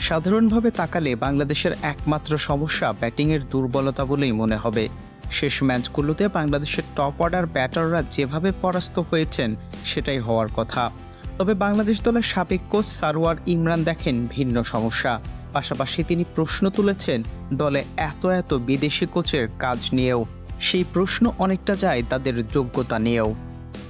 সাধারণভাবে তাকালে বাংলাদেশের একমাত্র সমস্যা ব্যাটিংয়ের দুর্বলতা বলেই মনে হবে। শেষ ম্যাচগুলোতে বাংলাদেশের টপ অর্ডার ব্যাটাররা যেভাবে পরাস্ত হয়েছেন সেটাই হওয়ার কথা। তবে বাংলাদেশ দলের সাবেক কোচ সারওয়ার ইমরান দেখেন ভিন্ন সমস্যা। পাশাপাশি তিনি প্রশ্ন তুলেছেন দলে এত বিদেশি কোচের কাজ নিয়েও। সেই প্রশ্ন অনেকটা যায় তাদের যোগ্যতা নিয়েও।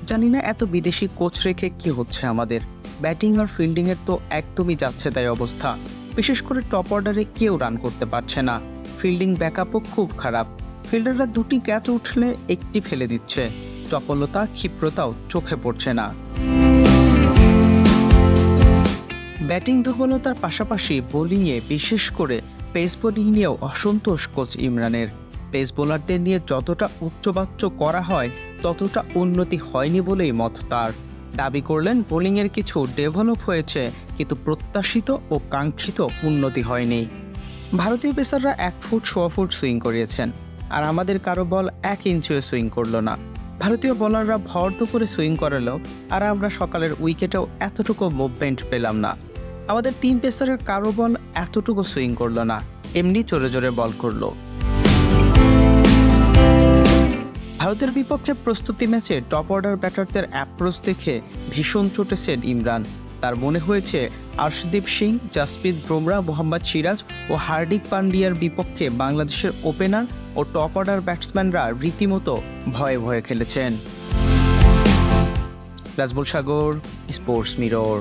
জানি না এত বিদেশি কোচ রেখে কি হচ্ছে আমাদের। ব্যাটিং আর ফিল্ডিংয়ের তো একদমই যাচ্ছে তাই অবস্থা। বিশেষ করে টপ অর্ডারে কেউ রান করতে পারছে না। ফিল্ডিং ব্যাকআপও খুব খারাপ। ফিল্ডাররা দুটি ক্যাচ উঠলে একটি ফেলে দিচ্ছে। চপলতা ক্ষিপ্রতাও চোখে পড়ছে না। ব্যাটিং দুর্বলতার পাশাপাশি বোলিংয়ে বিশেষ করে পেস বোলিং নিয়েও অসন্তোষ কোচ ইমরানের। পেস বোলারদের নিয়ে যতটা উচ্চবাচ্য করা হয় ততটা উন্নতি হয়নি বলেই মত তার। দাবি করলেন বোলিংয়ের কিছু ডেভেলপ হয়েছে, কিন্তু প্রত্যাশিত ও কাঙ্ক্ষিত উন্নতি হয়নি। ভারতীয় পেসাররা 1 ফুট 1.25 ফুট সুইং করিয়েছেন, আর আমাদের কারো বল 1 ইঞ্চিও সুইং করলো না। ভারতীয় বোলাররা ভর করে সুইং করালো, আর আমরা সকালের উইকেটেও এতটুকু মুভমেন্ট পেলাম না। আমাদের 3 পেসারের কারো বল এতটুকু সুইং করলো না, এমনি জোরে বল করলো। ভারতের বিপক্ষে প্রস্তুতি ম্যাচে টপ অর্ডার ব্যাটারদের অ্যাপ্রোচ দেখে ভীষণ চটেছেন ইমরান। তার মনে হয়েছে আর্শদীপ সিং, জাসপ্রীত বুমরাহ, মোহাম্মদ সিরাজ ও হার্দিক পান্ডিয়ার বিপক্ষে বাংলাদেশের ওপেনার ও টপ অর্ডার ব্যাটসম্যানরা রীতিমতো ভয়ে খেলেছেন। রাজবুল সাগর, স্পোর্টস মিরর।